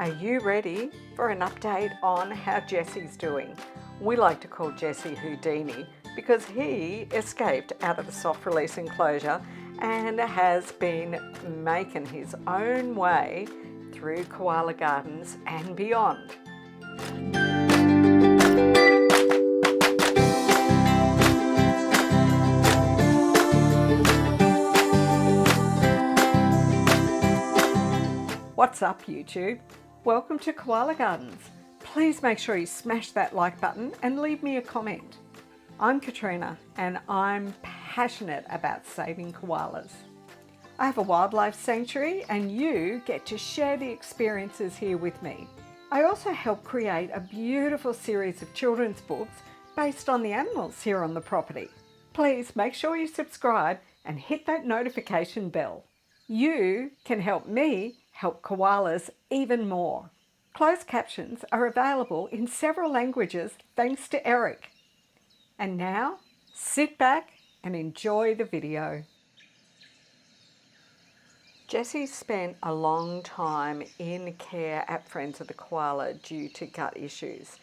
Are you ready for an update on how Jesse's doing? We like to call Jesse Houdini because he escaped out of the soft release enclosure and has been making his own way through koala gardens and beyond. What's up, YouTube? Welcome to Koala Gardens. Please make sure you smash that like button and leave me a comment. I'm Katrina and I'm passionate about saving koalas. I have a wildlife sanctuary and you get to share the experiences here with me. I also help create a beautiful series of children's books based on the animals here on the property. Please make sure you subscribe and hit that notification bell. You can help me help koalas even more. Closed captions are available in several languages thanks to Eric. And now, sit back and enjoy the video. Jesse spent a long time in care at Friends of the Koala due to gut issues.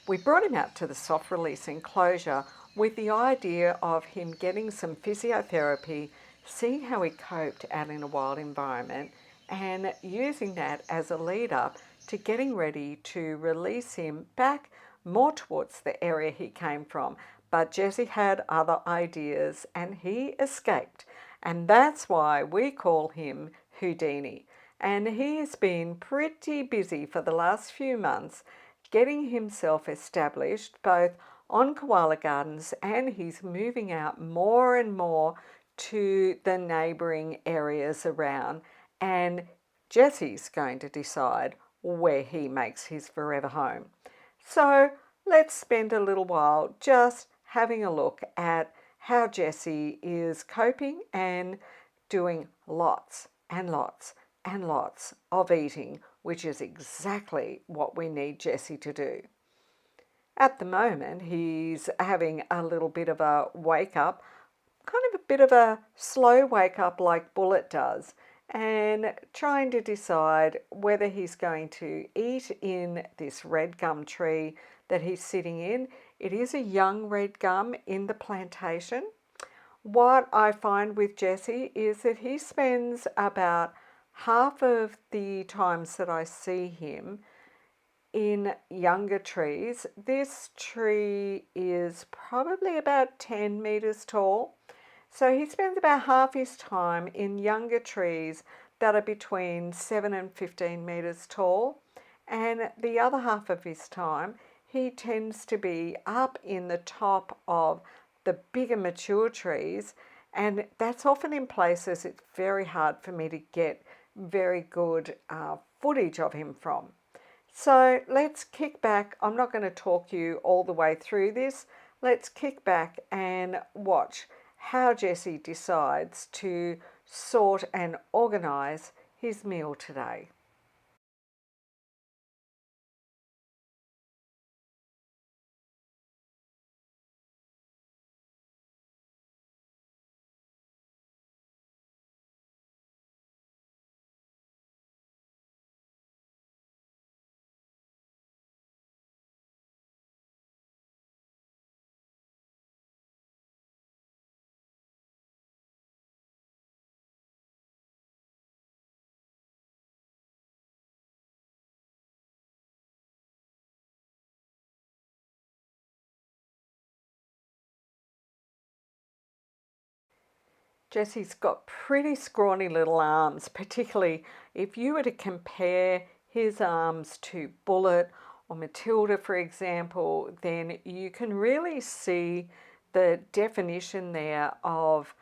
We brought him out to the soft release enclosure with the idea of him getting some physiotherapy, seeing how he coped out in a wild environment, and using that as a lead up to getting ready to release him back more towards the area he came from. But Jesse had other ideas and he escaped. And that's why we call him Houdini. And he has been pretty busy for the last few months getting himself established both on koala gardens, and he's moving out more and more to the neighbouring areas around. And Jesse's going to decide where he makes his forever home. So let's spend a little while just having a look at how Jesse is coping and doing lots and lots and lots of eating, which is exactly what we need Jesse to do. At the moment, he's having a little bit of a wake up, kind of a bit of a slow wake up like Bullet does, and trying to decide whether he's going to eat in this red gum tree that he's sitting in. It is a young red gum in the plantation. What I find with Jesse is that he spends about half of the times that I see him in younger trees. This tree is probably about 10 metres tall. So he spends about half his time in younger trees that are between 7 and 15 metres tall. And the other half of his time, he tends to be up in the top of the bigger mature trees. And that's often in places it's very hard for me to get very good footage of him from. So let's kick back. I'm not going to talk you all the way through this. Let's kick back and watch how Jesse decides to sort and organise his meal today. Jesse's got pretty scrawny little arms, particularly if you were to compare his arms to Bullet or Matilda, for example, then you can really see the definition there of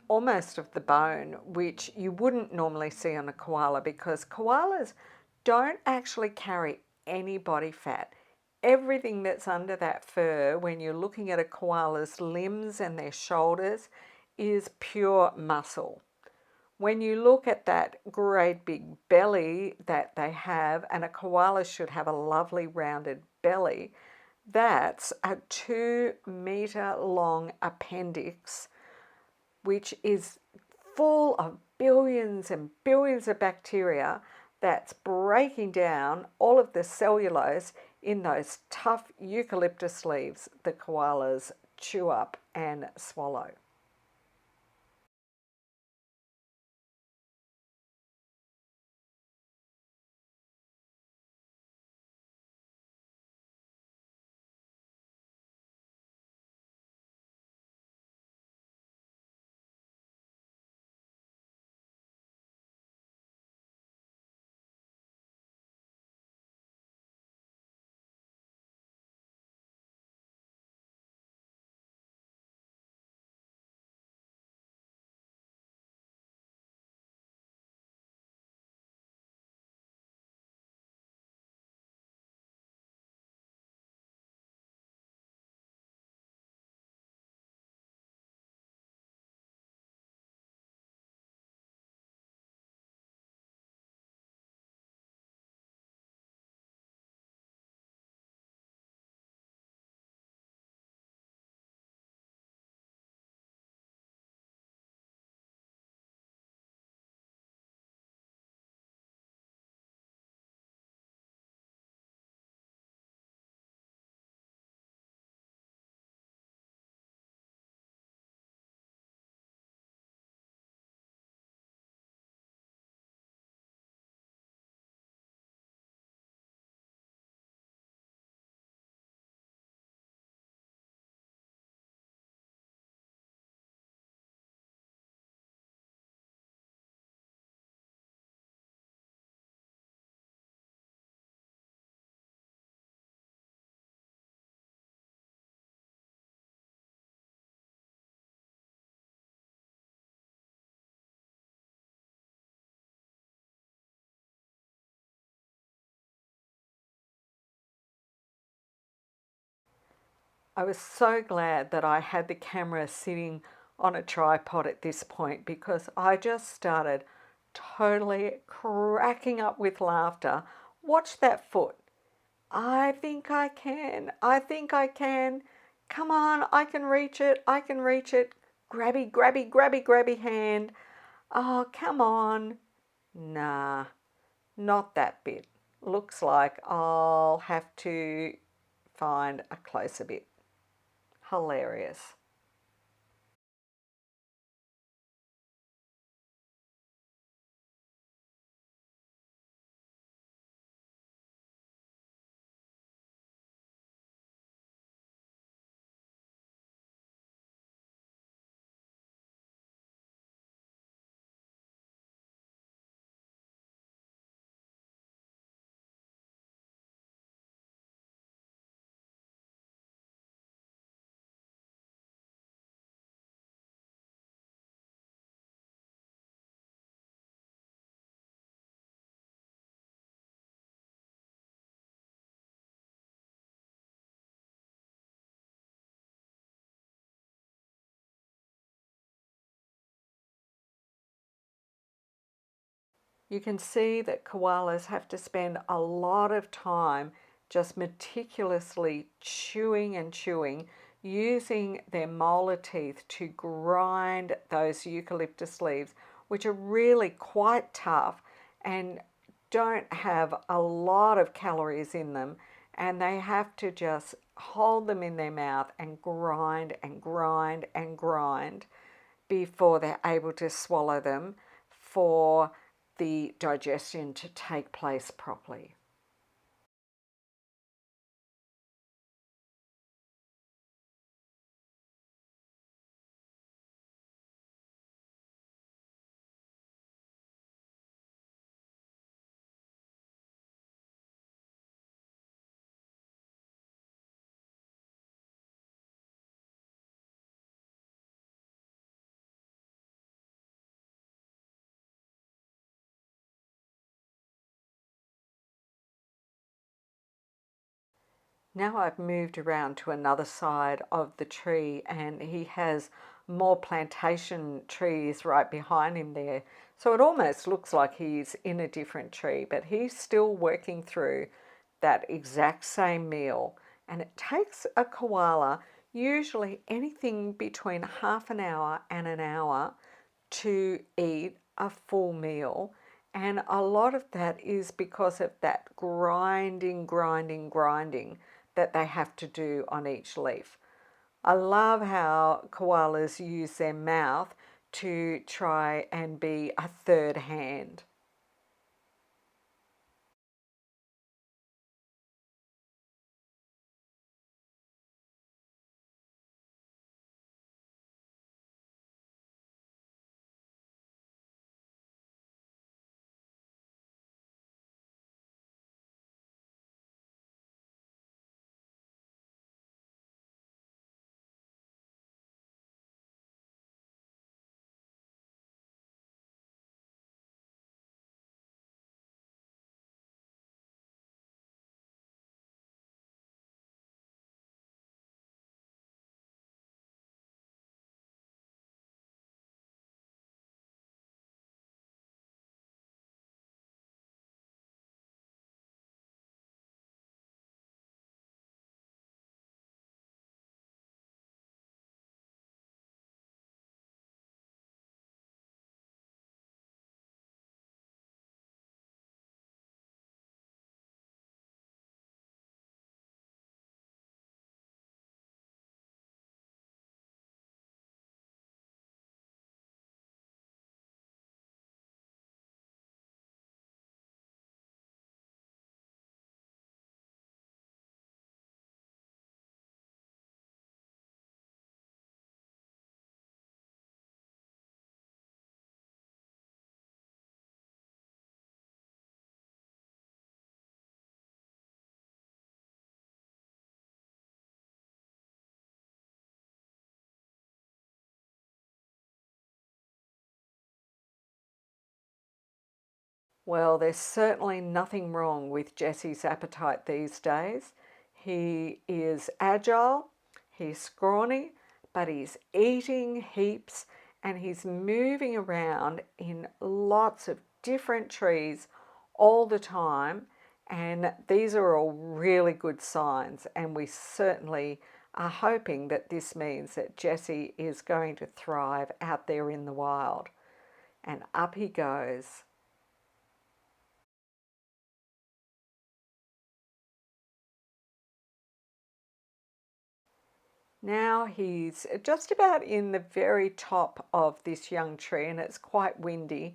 almost of the bone, which you wouldn't normally see on a koala because koalas don't actually carry any body fat. Everything that's under that fur, when you're looking at a koala's limbs and their shoulders, is pure muscle. When you look at that great big belly that they have, and a koala should have a lovely rounded belly, that's a 2-meter long appendix, which is full of billions and billions of bacteria that's breaking down all of the cellulose in those tough eucalyptus leaves the koalas chew up and swallow. I was so glad that I had the camera sitting on a tripod at this point because I just started totally cracking up with laughter. Watch that foot. I think I can. I think I can. Come on, I can reach it. I can reach it. Grabby, grabby, grabby, grabby hand. Oh, come on. Nah, not that bit. Looks like I'll have to find a closer bit. Hilarious. You can see that koalas have to spend a lot of time just meticulously chewing and chewing, using their molar teeth to grind those eucalyptus leaves, which are really quite tough and don't have a lot of calories in them. And they have to just hold them in their mouth and grind and grind and grind before they're able to swallow them for the digestion to take place properly. Now I've moved around to another side of the tree and he has more plantation trees right behind him there. So it almost looks like he's in a different tree, but he's still working through that exact same meal. And it takes a koala usually anything between half an hour and an hour to eat a full meal. And a lot of that is because of that grinding that they have to do on each leaf. I love how koalas use their mouth to try and be a third hand. Well, there's certainly nothing wrong with Jesse's appetite these days. He is agile, he's scrawny, but he's eating heaps and he's moving around in lots of different trees all the time. And these are all really good signs, and we certainly are hoping that this means that Jesse is going to thrive out there in the wild. And up he goes. Now he's just about in the very top of this young tree, and it's quite windy,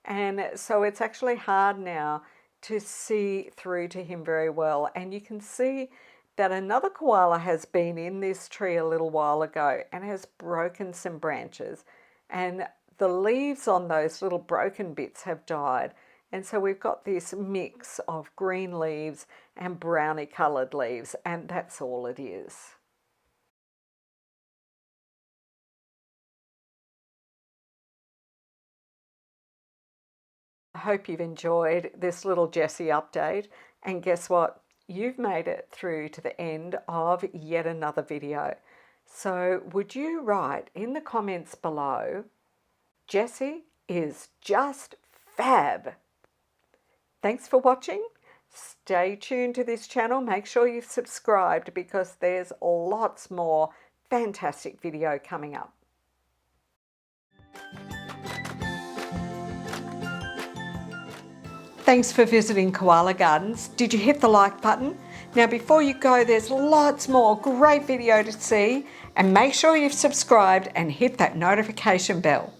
and so it's actually hard now to see through to him very well. And you can see that another koala has been in this tree a little while ago and has broken some branches, and the leaves on those little broken bits have died. And so we've got this mix of green leaves and brownie coloured leaves, and that's all it is. I hope you've enjoyed this little Jessie update, and guess what? You've made it through to the end of yet another video. So would you write in the comments below, Jessie is just fab. Thanks for watching. Stay tuned to this channel. Make sure you've subscribed because there's lots more fantastic video coming up. Thanks for visiting Koala Gardens. Did you hit the like button? Now before you go, there's lots more great video to see, and make sure you've subscribed and hit that notification bell.